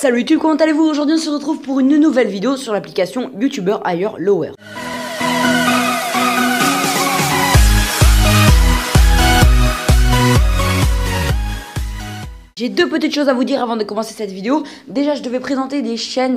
Salut YouTube, comment allez-vous? Aujourd'hui on se retrouve pour une nouvelle vidéo sur l'application YouTuber Higher Lower. J'ai deux petites choses à vous dire avant de commencer cette vidéo. Déjà, je devais présenter des chaînes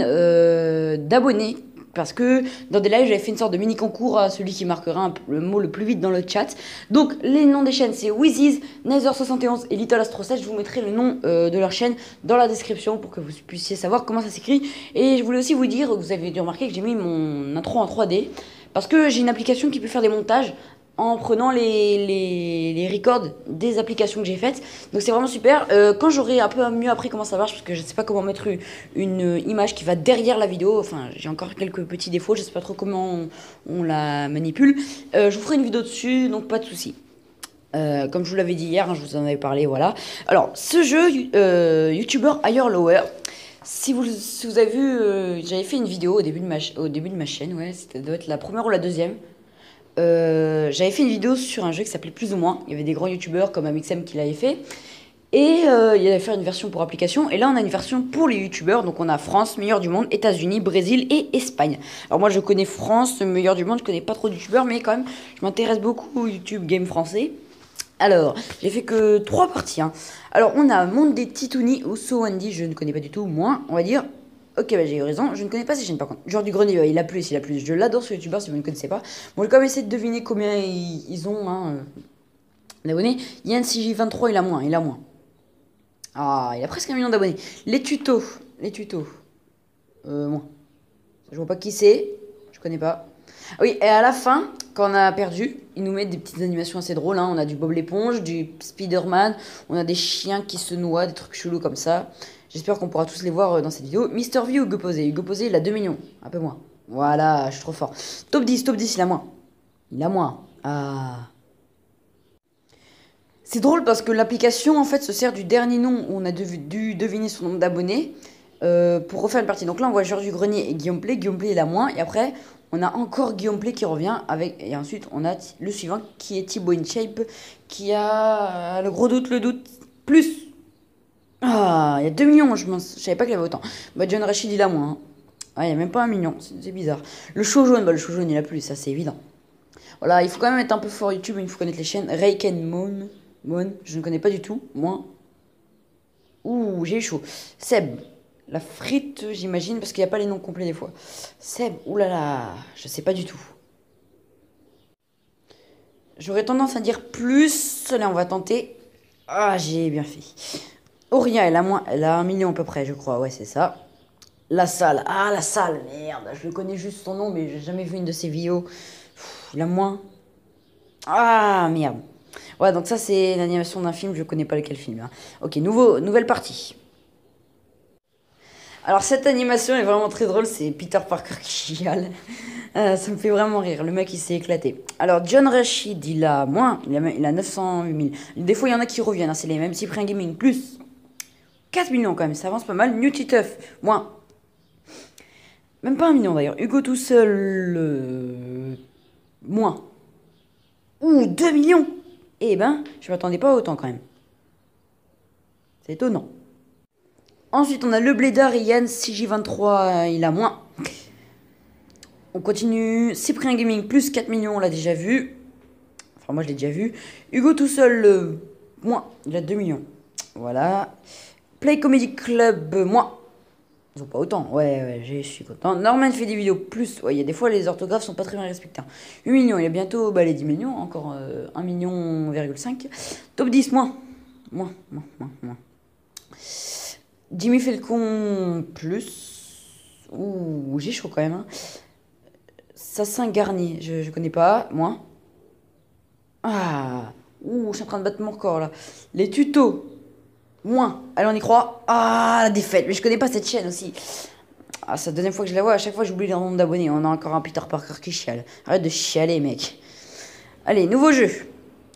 d'abonnés. Parce que dans des lives, j'avais fait une sorte de mini concours à celui qui marquera le mot le plus vite dans le chat. Donc, les noms des chaînes, c'est Wheezy's, Nether71 et Little Astro 7. Je vous mettrai le nom de leur chaîne dans la description pour que vous puissiez savoir comment ça s'écrit. Et je voulais aussi vous dire, vous avez dû remarquer que j'ai mis mon intro en 3D. Parce que j'ai une application qui peut faire des montages en prenant les records des applications que j'ai faites. Donc c'est vraiment super. Quand j'aurai un peu mieux appris comment ça marche, parce que je ne sais pas comment mettre une image qui va derrière la vidéo, enfin j'ai encore quelques petits défauts, je ne sais pas trop comment on la manipule. Je vous ferai une vidéo dessus, donc pas de soucis. Comme je vous l'avais dit hier, hein, je vous en avais parlé, voilà. Alors ce jeu, YouTuber Higher Lower, si vous avez vu, j'avais fait une vidéo au début de ma chaîne, ouais, ça doit être la première ou la deuxième. J'avais fait une vidéo sur un jeu qui s'appelait Plus ou Moins. Il y avait des grands youtubeurs comme Amixem qui l'avaient fait. Et il allait faire une version pour application. Et là, on a une version pour les youtubeurs. Donc, on a France, meilleur du monde, États-Unis, Brésil et Espagne. Alors, moi, je connais France, meilleur du monde. Je connais pas trop de youtubeurs, mais quand même, je m'intéresse beaucoup au YouTube Game français. Alors, j'ai fait que 3 parties. Hein. Alors, on a Monde des Titounis ou So Andy. Je ne connais pas du tout. Moi, on va dire. Ok, bah j'ai eu raison, je ne connais pas ces chaînes par contre. Genre du Grenier, il a plus. Je l'adore ce youtubeur si vous ne connaissez pas. Bon, j'ai quand même essayé de deviner combien ils ont d'abonnés. YannCJ23, il a moins. Ah, il a presque 1 million d'abonnés. Les tutos. Moins. Je vois pas qui c'est, je connais pas. Ah oui, et à la fin, quand on a perdu, ils nous mettent des petites animations assez drôles. Hein. On a du Bob l'éponge, du Spider-Man, on a des chiens qui se noient, des trucs chelous comme ça. J'espère qu'on pourra tous les voir dans cette vidéo. Mister V ou Hugo Posé? Hugo Posé, il a 2 millions, un peu moins. Voilà, je suis trop fort. Top 10, il a moins. Ah. C'est drôle parce que l'application en fait se sert du dernier nom où on a dû deviner son nombre d'abonnés pour refaire une partie. Donc là, on voit Georges du Grenier et Guillaume Play. Guillaume Play, il a moins. Et après, on a encore Guillaume Play qui revient avec. Et ensuite, on a le suivant qui est Thibaut InShape qui a le doute, plus. Ah, il y a 2 millions, je savais pas qu'il y avait autant. Bah, John Rachid, il a moins. Hein. Ah, il y a même pas 1 million, c'est bizarre. Le show jaune, le show jaune, il a plus, ça c'est évident. Voilà, il faut quand même être un peu fort YouTube, il faut connaître les chaînes. Reiken Moon, je ne connais pas du tout, moins. Ouh, j'ai eu chaud. Seb, la frite, j'imagine, parce qu'il n'y a pas les noms complets des fois. Seb, oulala, je sais pas du tout. J'aurais tendance à dire plus. Allez, on va tenter. Ah, j'ai bien fait. Auria, elle a 1 million à peu près, je crois. Ouais, c'est ça. La Salle. Ah, La Salle, merde. Je le connais juste son nom, mais j'ai jamais vu une de ses vidéos. Il a moins. Ah, merde. Ouais, donc ça, c'est l'animation d'un film. Je connais pas lequel film. Hein. Ok, nouvelle partie. Alors, cette animation est vraiment très drôle. C'est Peter Parker qui chiale. Ça me fait vraiment rire. Le mec, il s'est éclaté. Alors, John Rachid, il a moins. Il a 908 000. Des fois, il y en a qui reviennent. Hein, c'est les mêmes. Cyprien Gaming, plus. 4 millions quand même, ça avance pas mal. New Titeuf, moins. Même pas 1 million d'ailleurs. Hugo tout seul, moins. Ouh, 2 millions. Eh ben, je m'attendais pas à autant quand même. C'est étonnant. Ensuite, on a le Blédard et Yann CJ23, il a moins. On continue. Cyprien Gaming, plus 4 millions, on l'a déjà vu. Enfin, moi je l'ai déjà vu. Hugo tout seul, moins. Il a 2 millions. Voilà. Play Comedy Club, moins. Ils ont pas autant. Ouais, je suis content. Norman fait des vidéos plus. Ouais, il y a des fois les orthographes sont pas très bien respectés. 8 millions, il y a bientôt les 10 millions. Encore 1,5 million. Top 10, moins. Jimmy Falcon, plus. Ouh, j'ai chaud quand même. Hein. Sassin Garnier, je connais pas. Moins. Ah. Ouh, je suis en train de battre mon record là. Les tutos. Moins. Allez, on y croit. Ah, la défaite. Mais je connais pas cette chaîne aussi. Ah, c'est la deuxième fois que je la vois. À chaque fois, j'oublie le nombre d'abonnés. On a encore un Peter Parker qui chiale. Arrête de chialer, mec. Allez, nouveau jeu.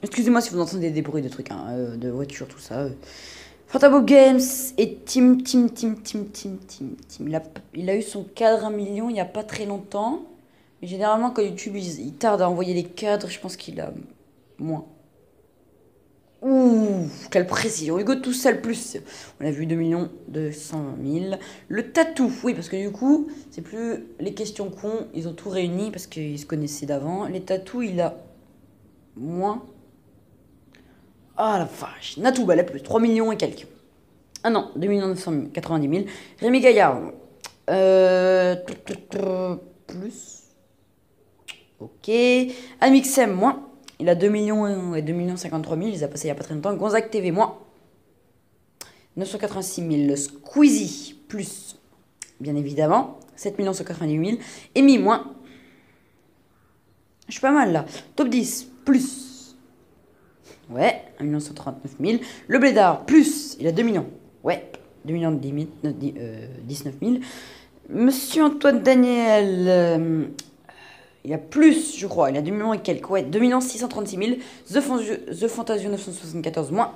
Excusez-moi si vous entendez des bruits de trucs, hein, de voitures, tout ça. Fantabob Games et Team. Il a eu son cadre 1 million il y a pas très longtemps. Mais généralement, quand YouTube, il tarde à envoyer les cadres, je pense qu'il a moins. Ouh, quelle précision. Hugo tout seul plus. On a vu 2 200 000. Le tatou, oui, parce que du coup, c'est plus les questions cons. Ils ont tout réuni parce qu'ils se connaissaient d'avant. Les tatous, il a moins. Ah la vache. Natou, bah, la plus. 3 millions et quelques. Ah non, 2 990 000. Rémi Gaillard. Plus. Ok. Amixem, moins. Il a 2 millions et 2 millions 53 000. Il les a passés il n'y a pas très longtemps. Gonzague TV, moins. 986 000. Le Squeezie, plus. Bien évidemment. 7 198 000. Amy, moins. Je suis pas mal là. Top 10, plus. Ouais, 1 139 000. Le Blédard, plus. Il a 2 millions. Ouais, 2 millions 19 000. Monsieur Antoine Daniel, il a plus, je crois. Il a 2 millions et quelques. Ouais, 2 636 000. The Fantasio 974, moins.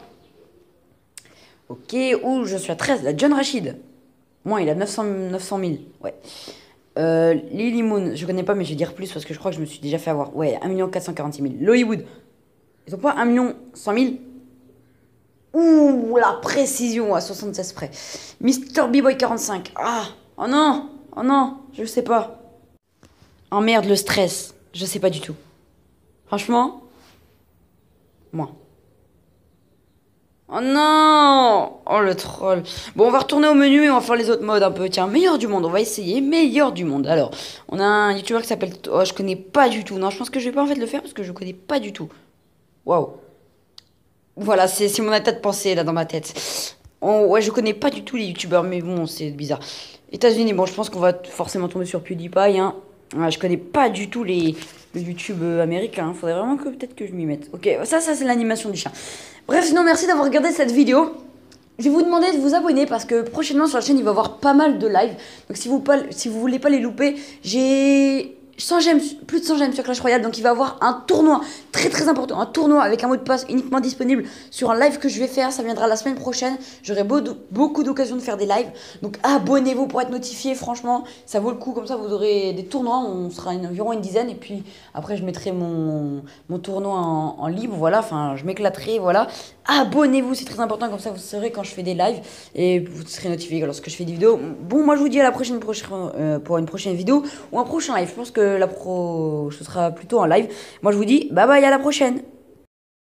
Ok, ouh, je suis à 13. La John Rachid. Moins, il a 900 000. Ouais. Lily Moon, je connais pas, mais je vais dire plus parce que je crois que je me suis déjà fait avoir. Ouais, 1 446 000. L'Hollywood. Ils ont pas 1 100 000. Ouh, la précision à 76 près. Mister B-Boy 45. Ah, oh non, je sais pas. Oh merde, le stress. Je sais pas du tout. Franchement, moi. Oh non! Oh le troll. Bon, on va retourner au menu et on va faire les autres modes un peu. Tiens, meilleur du monde, on va essayer. Meilleur du monde. Alors, on a un youtubeur qui s'appelle. Oh, je connais pas du tout. Non, je pense que je vais pas en fait le faire parce que je connais pas du tout. Waouh. Voilà, c'est mon état de pensée là dans ma tête. Ouais, je connais pas du tout les youtubeurs, mais bon, c'est bizarre. États-Unis, bon, je pense qu'on va forcément tomber sur PewDiePie, hein. Ouais, je connais pas du tout le YouTube américain. Faudrait vraiment que peut-être que je m'y mette. Ok, ça c'est l'animation du chien. Bref, sinon, merci d'avoir regardé cette vidéo. Je vais vous demander de vous abonner parce que prochainement sur la chaîne, il va y avoir pas mal de lives. Donc si vous voulez pas les louper, j'ai 100 gemmes, plus de 100 gemmes sur Clash Royale. Donc il va y avoir un tournoi très important. Un tournoi avec un mot de passe uniquement disponible sur un live que je vais faire. Ça viendra la semaine prochaine. J'aurai beaucoup d'occasions de faire des lives. Donc abonnez-vous pour être notifié. Franchement, ça vaut le coup. Comme ça, vous aurez des tournois. On sera environ une dizaine. Et puis après, je mettrai mon tournoi en libre. Voilà, enfin, je m'éclaterai. Voilà. Abonnez-vous, c'est très important. Comme ça, vous saurez quand je fais des lives. Et vous serez notifié lorsque je fais des vidéos. Bon, moi, je vous dis à la prochaine pour une prochaine vidéo ou un prochain live. Je pense que ce sera plutôt un live. Moi, je vous dis bye bye, à la prochaine.